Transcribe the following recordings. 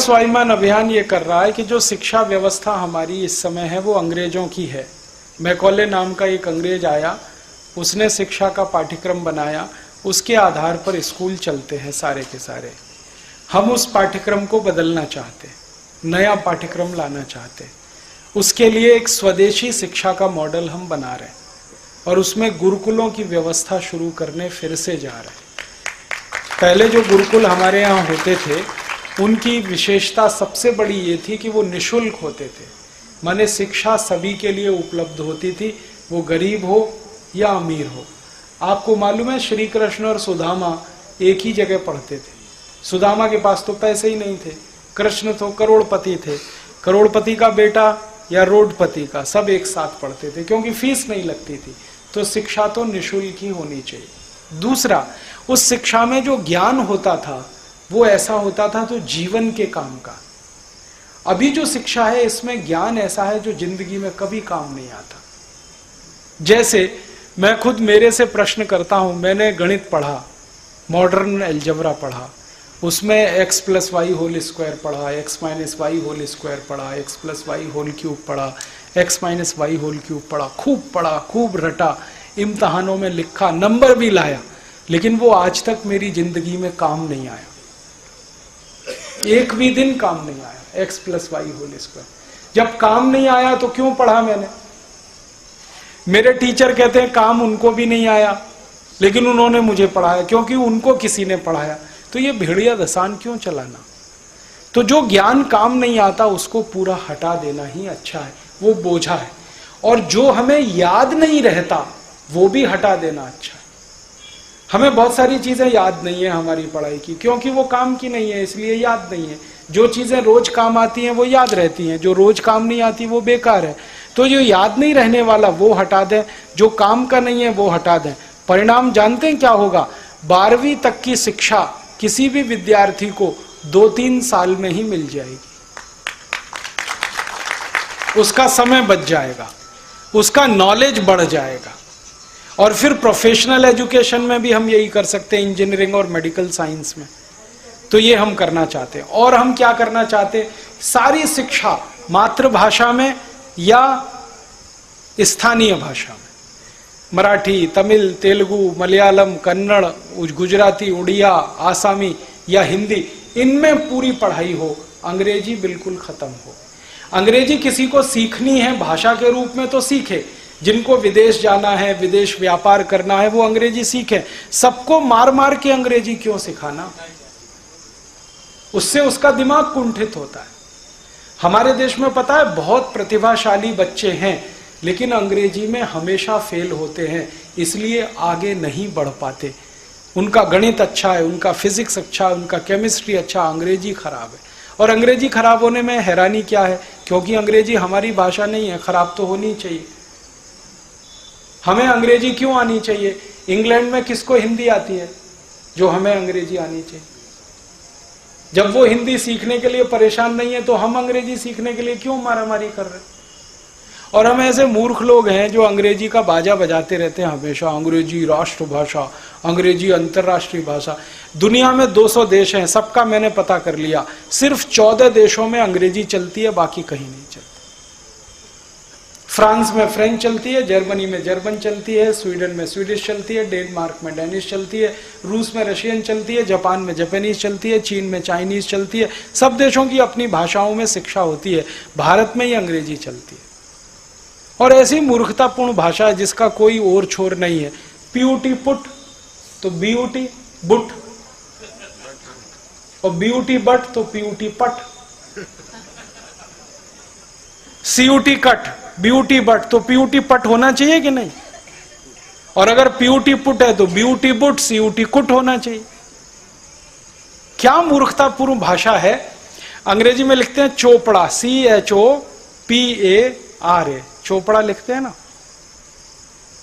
स्वाभिमान अभियान ये कर रहा है कि जो शिक्षा व्यवस्था हमारी इस समय है वो अंग्रेजों की है। मैकॉले नाम का एक अंग्रेज आया, उसने शिक्षा का पाठ्यक्रम बनाया, उसके आधार पर स्कूल चलते हैं सारे के सारे। हम उस पाठ्यक्रम को बदलना चाहते, नया पाठ्यक्रम लाना चाहते। उसके लिए एक स्वदेशी शिक्षा का मॉडल हम बना रहे हैं और उसमें गुरुकुलों की व्यवस्था शुरू करने फिर से जा रहे हैं। पहले जो गुरुकुल हमारे यहाँ होते थे उनकी विशेषता सबसे बड़ी ये थी कि वो निःशुल्क होते थे, माने शिक्षा सभी के लिए उपलब्ध होती थी, वो गरीब हो या अमीर हो। आपको मालूम है श्री कृष्ण और सुदामा एक ही जगह पढ़ते थे। सुदामा के पास तो पैसे ही नहीं थे, कृष्ण तो करोड़पति थे, करोड़पति का बेटा या रोडपति का, सब एक साथ पढ़ते थे क्योंकि फीस नहीं लगती थी। तो शिक्षा तो निःशुल्क ही होनी चाहिए। दूसरा, उस शिक्षा में जो ज्ञान होता था वो ऐसा होता था तो जीवन के काम का। अभी जो शिक्षा है इसमें ज्ञान ऐसा है जो जिंदगी में कभी काम नहीं आता। जैसे मैं खुद मेरे से प्रश्न करता हूं, मैंने गणित पढ़ा, मॉडर्न अलजेब्रा पढ़ा, उसमें x + y होल स्क्वायर पढ़ा, x - y होल स्क्वायर पढ़ा, x + y होल क्यूब पढ़ा, x - y होल क्यूब पढ़ा, पढ़ा, खूब रटा, इम्तहानों में लिखा, नंबर भी लाया, लेकिन वो आज तक मेरी जिंदगी में काम नहीं आया। एक भी दिन काम नहीं आया x + y होल स्क्वायर। जब काम नहीं आया तो क्यों पढ़ा मैंने? मेरे टीचर कहते हैं काम उनको भी नहीं आया लेकिन उन्होंने मुझे पढ़ाया, क्योंकि उनको किसी ने पढ़ाया। तो ये भेड़िया दसान क्यों चलाना? तो जो ज्ञान काम नहीं आता उसको पूरा हटा देना ही अच्छा है, वो बोझा है। और जो हमें याद नहीं रहता वो भी हटा देना अच्छा है। हमें बहुत सारी चीजें याद नहीं है हमारी पढ़ाई की, क्योंकि वो काम की नहीं है इसलिए याद नहीं है। जो चीजें रोज काम आती हैं वो याद रहती हैं, जो रोज काम नहीं आती वो बेकार है। तो जो याद नहीं रहने वाला वो हटा दें, जो काम का नहीं है वो हटा दें। परिणाम जानते हैं क्या होगा? 12वीं तक की शिक्षा किसी भी विद्यार्थी को 2-3 साल में ही मिल जाएगी। उसका समय बच जाएगा, उसका नॉलेज बढ़ जाएगा। और फिर प्रोफेशनल एजुकेशन में भी हम यही कर सकते हैं, इंजीनियरिंग और मेडिकल साइंस में। तो ये हम करना चाहते हैं। और हम क्या करना चाहते हैं? सारी शिक्षा मातृभाषा में या स्थानीय भाषा में, मराठी, तमिल, तेलुगु, मलयालम, कन्नड़, गुजराती, उड़िया, आसामी या हिंदी, इनमें पूरी पढ़ाई हो। अंग्रेजी बिल्कुल खत्म हो। अंग्रेजी किसी को सीखनी है भाषा के रूप में तो सीखे, जिनको विदेश जाना है, विदेश व्यापार करना है, वो अंग्रेजी सीखे। सबको मार मार के अंग्रेजी क्यों सिखाना? उससे उसका दिमाग कुंठित होता है। हमारे देश में पता है बहुत प्रतिभाशाली बच्चे हैं लेकिन अंग्रेजी में हमेशा फेल होते हैं, इसलिए आगे नहीं बढ़ पाते। उनका गणित अच्छा है, उनका फिजिक्स अच्छा है, उनका केमिस्ट्री अच्छा, अंग्रेजी खराब है। और अंग्रेजी खराब होने में हैरानी क्या है? क्योंकि अंग्रेजी हमारी भाषा नहीं है, खराब तो होनी चाहिए। हमें अंग्रेजी क्यों आनी चाहिए? इंग्लैंड में किसको हिंदी आती है जो हमें अंग्रेजी आनी चाहिए? जब वो हिंदी सीखने के लिए परेशान नहीं है तो हम अंग्रेजी सीखने के लिए क्यों मारामारी कर रहे हैं? और हम ऐसे मूर्ख लोग हैं जो अंग्रेजी का बाजा बजाते रहते हैं हमेशा, अंग्रेजी राष्ट्रभाषा, अंग्रेजी अंतर्राष्ट्रीय भाषा। दुनिया में 200 देश हैं, सबका मैंने पता कर लिया, सिर्फ 14 देशों में अंग्रेजी चलती है, बाकी कहीं नहीं चलती। फ्रांस में फ्रेंच चलती है, जर्मनी में जर्मन चलती है, स्वीडन में स्वीडिश चलती है, डेनमार्क में डेनिश चलती है, रूस में रशियन चलती है, जापान में जापानीज चलती है, चीन में चाइनीज चलती है। सब देशों की अपनी भाषाओं में शिक्षा होती है, भारत में ही अंग्रेजी चलती है। और ऐसी मूर्खतापूर्ण भाषा है जिसका कोई और छोर नहीं है। पीयूटी पुट तो बीयूटी बुट, और बीयूटी बट तो पीयूटी पट, सीयूटी कट, ब्यूटी बट तो पीयूटी पट होना चाहिए कि नहीं? और अगर पीयूटी पुट है तो ब्यूटी बुट, सीयूटी कुट होना चाहिए। क्या मूर्खतापूर्ण भाषा है। अंग्रेजी में लिखते हैं चोपड़ा, CHOPARA, चोपड़ा लिखते हैं ना।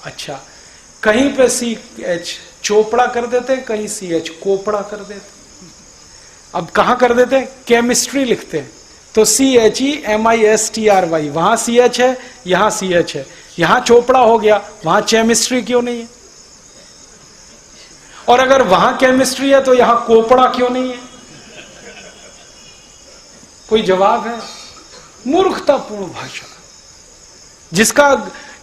अच्छा, कहीं पे CH चोपड़ा कर देते हैं, कहीं CH कोपड़ा कर देते हैं। अब कहां कर देते हैं? केमिस्ट्री लिखते हैं तो CHEMISTRY, वहां CH है, यहां CH है, यहां चोपड़ा हो गया, वहां केमिस्ट्री क्यों नहीं है? और अगर वहां केमिस्ट्री है तो यहां कोपड़ा क्यों नहीं है? कोई जवाब है? मूर्खतापूर्ण भाषा,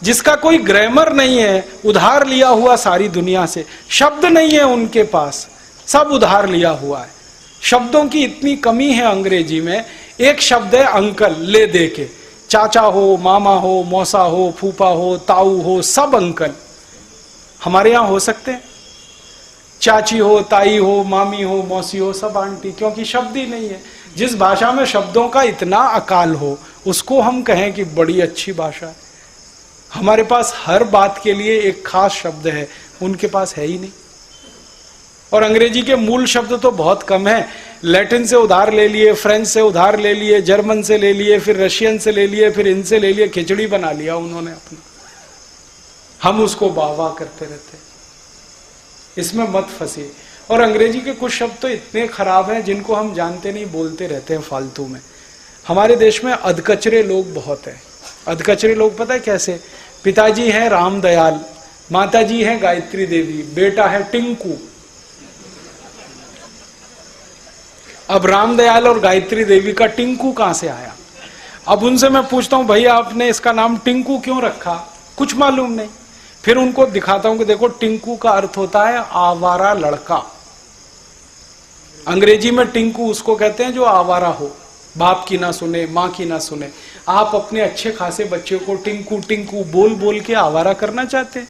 जिसका कोई ग्रामर नहीं है, उधार लिया हुआ सारी दुनिया से, शब्द नहीं है उनके पास, सब उधार लिया हुआ है। शब्दों की इतनी कमी है अंग्रेजी में। एक शब्द है अंकल, ले दे के, चाचा हो, मामा हो, मौसा हो, फूफा हो, ताऊ हो, सब अंकल। हमारे यहां हो सकते हैं चाची हो, ताई हो, मामी हो, मौसी हो, सब आंटी, क्योंकि शब्द ही नहीं है। जिस भाषा में शब्दों का इतना अकाल हो उसको हम कहें कि बड़ी अच्छी भाषा है। हमारे पास हर बात के लिए एक खास शब्द है, उनके पास है ही नहीं। और अंग्रेजी के मूल शब्द तो बहुत कम है। लैटिन से उधार ले लिए, फ्रेंच से उधार ले लिए, जर्मन से ले लिए, फिर रशियन से ले लिए, फिर इनसे ले लिए, खिचड़ी बना लिया उन्होंने अपना। हम उसको वाह वाह करते रहते। इसमें मत फंसिए। और अंग्रेजी के कुछ शब्द तो इतने खराब हैं जिनको हम जानते नहीं, बोलते रहते हैं फालतू में। हमारे देश में अधकचरे लोग बहुत हैं। अधकचरे लोग पता है कैसे? पिताजी हैं रामदयाल, माताजी हैं गायत्री देवी, बेटा है टिंकू। अब रामदयाल और गायत्री देवी का टिंकू कहां से आया? अब उनसे मैं पूछता हूं, भैया आपने इसका नाम टिंकू क्यों रखा? कुछ मालूम नहीं। फिर उनको दिखाता हूं कि देखो, टिंकू का अर्थ होता है आवारा लड़का। अंग्रेजी में टिंकू उसको कहते हैं जो आवारा हो, बाप की ना सुने, माँ की ना सुने। आप अपने अच्छे खासे बच्चे को टिंकू टिंकू बोल बोल के आवारा करना चाहते हैं?